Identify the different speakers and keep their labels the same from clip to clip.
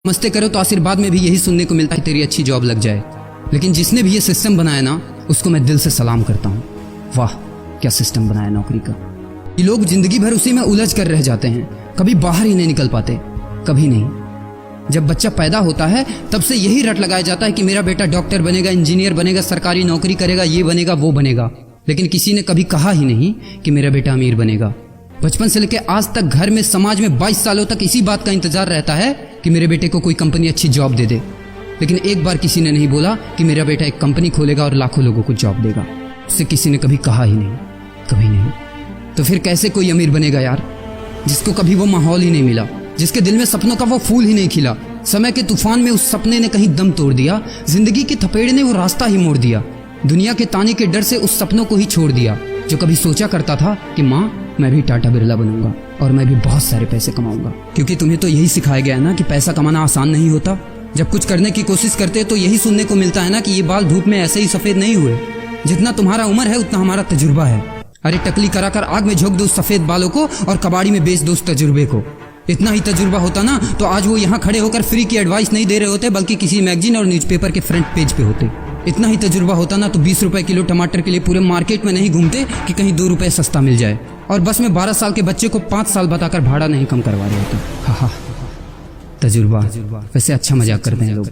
Speaker 1: मस्ते करो तो आशीर्वाद में भी यही सुनने को मिलता है तेरी अच्छी जॉब लग जाए। लेकिन जिसने भी ये सिस्टम बनाया ना, उसको मैं दिल से सलाम करता हूँ। वाह क्या सिस्टम बनाया नौकरी का। ये लोग जिंदगी भर उसी में उलझ कर रह जाते हैं, कभी बाहर ही नहीं निकल पाते, कभी नहीं। जब बच्चा पैदा होता है तब से यही रट लगाया जाता है कि मेरा बेटा डॉक्टर बनेगा, इंजीनियर बनेगा, सरकारी नौकरी करेगा, ये बनेगा वो बनेगा। लेकिन किसी ने कभी कहा ही नहीं कि मेरा बेटा अमीर बनेगा। बचपन से लेकर आज तक घर में, समाज में 22 सालों तक इसी बात का इंतजार रहता है कि मेरे बेटे को कोई कंपनी अच्छी जॉब दे दे। लेकिन एक बार किसी ने नहीं बोला कि मेरा बेटा एक कंपनी खोलेगा और लाखों लोगों को जॉब देगा। उससे किसी ने कभी कहा ही नहीं, कभी नहीं। तो फिर कैसे कोई अमीर बनेगा यार, जिसको कभी वो माहौल ही नहीं मिला, जिसके दिल में सपनों का वो फूल ही नहीं खिला। समय के तूफान में उस सपने ने कहीं दम तोड़ दिया, जिंदगी के थपेड़े ने वो रास्ता ही मोड़ दिया, दुनिया के ताने के डर से उस सपनों को ही छोड़ दिया। जो कभी सोचा करता था कि माँ मैं भी टाटा बिरला बनूंगा और मैं भी बहुत सारे पैसे कमाऊंगा। क्योंकि तुम्हें तो यही सिखाया गया है ना कि पैसा कमाना आसान नहीं होता। जब कुछ करने की कोशिश करते तो यही सुनने को मिलता है ना कि ये बाल धूप में ऐसे ही सफेद नहीं हुए। जितना तुम्हारा उम्र है उतना हमारा तजुर्बा है। अरे टकली कराकर आग में झोंक दो उस सफेद बालों को और कबाड़ी में बेच दो उस तजुर्बे को। इतना ही तजुर्बा होता ना तो आज वो यहाँ खड़े होकर फ्री की एडवाइस नहीं दे रहे होते, बल्कि किसी मैगजीन और न्यूज़पेपर के फ्रंट पेज पे होते। इतना ही तजुर्बा होता ना तो 20 रुपए किलो टमाटर के लिए पूरे मार्केट में नहीं घूमते कि कहीं 2 रुपए सस्ता मिल जाए। और बस में 12 साल के बच्चे को 5 साल बताकर भाड़ा नहीं कम करवा रहे होते। हा तजुर्बा। वैसे अच्छा मजाक करते हैं लोग।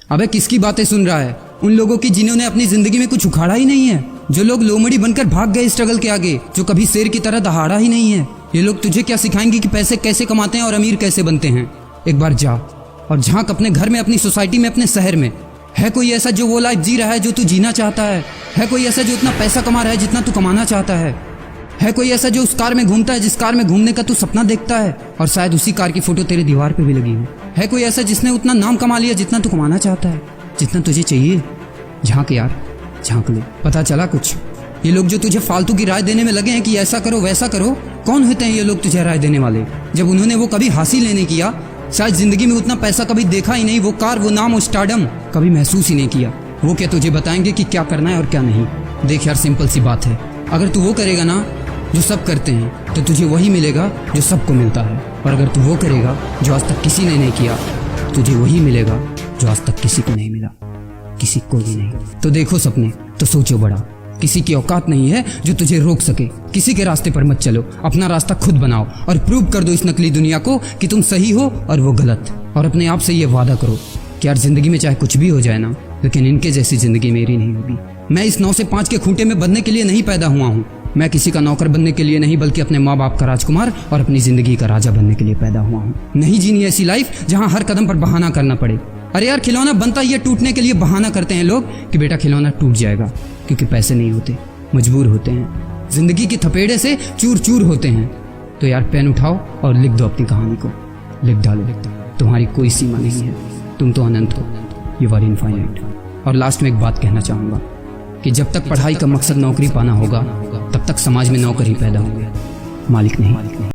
Speaker 1: अबे किसकी बातें सुन रहा है? उन लोगों की जिन्होंने अपनी जिंदगी में कुछ उखाड़ा ही नहीं है, जो लोग लोमड़ी बनकर भाग गए स्ट्रगल के आगे, जो कभी शेर की तरह दहाड़ा ही नहीं है। ये लोग तुझे क्या सिखाएंगे कि पैसे कैसे कमाते हैं और अमीर कैसे बनते हैं। एक बार जा और झांक अपने घर में, अपनी सोसाइटी में, अपने शहर में। है कोई ऐसा जो वो लाइफ जी रहा है जो तू जीना चाहता है? है कोई ऐसा जो इतना पैसा कमा रहा है जितना तू कमाना चाहता है? है कोई ऐसा जो उस कार में घूमता है जिस कार में घूमने का तू सपना देखता है और शायद उसी कार की फोटो तेरे दीवार पे भी लगी हो? है कोई ऐसा जिसने उतना नाम कमा लिया जितना तू कमाना चाहता है, जितना तुझे चाहिए? झांक यार, झांक ले, पता चला कुछ। ये लोग जो तुझे फालतू की राय देने में लगे हैं कि ऐसा करो वैसा करो, कौन होते हैं ये लोग तुझे राय देने वाले, जब उन्होंने वो कभी हासिल ही नहीं किया? शायद जिंदगी में उतना पैसा कभी देखा ही नहीं, वो कार, वो नाम, वो स्टारडम कभी महसूस ही नहीं किया। वो क्या तुझे बताएंगे कि क्या करना है और क्या नहीं? देख यार, सिंपल सी बात है, अगर तू वो करेगा ना जो सब करते हैं तो तुझे वही मिलेगा जो सबको मिलता है। और अगर तू वो करेगा जो आज तक किसी ने नहीं किया, तुझे वही मिलेगा जो आज तक किसी को नहीं मिला, किसी को भी नहीं। तो देखो सपने तो सोचो बड़ा। किसी की औकात नहीं है जो तुझे रोक सके। किसी के रास्ते पर मत चलो, अपना रास्ता खुद बनाओ और प्रूव कर दो इस नकली दुनिया को कि तुम सही हो और वो गलत। और अपने आप से ये वादा करो कि यार जिंदगी में चाहे कुछ भी हो जाए ना, लेकिन इनके जैसी जिंदगी मेरी नहीं होगी। मैं इस 9 से 5 के खूंटे में बंधने के लिए नहीं पैदा हुआ हूँ। मैं किसी का नौकर बनने के लिए नहीं, बल्कि अपने माँ बाप का राजकुमार और अपनी जिंदगी का राजा बनने के लिए पैदा हुआ हूँ। नहीं जीनी ऐसी लाइफ जहाँ हर कदम पर बहाना करना पड़े। अरे यार, खिलौना बनता ही है टूटने के लिए। बहाना करते हैं लोग कि बेटा खिलौना टूट जाएगा, क्योंकि पैसे नहीं होते, मजबूर होते हैं, जिंदगी की थपेड़े से चूर चूर होते हैं। तो यार पेन उठाओ और लिख दो अपनी कहानी को, लिख डालो। तुम्हारी कोई सीमा नहीं है, तुम तो अनंत हो, यू आर इनफाइनाइट। और लास्ट में एक बात कहना चाहूंगा कि जब तक पढ़ाई का मकसद नौकरी पाना होगा, तब तक समाज में नौकर ही पैदा होंगे, मालिक नहीं।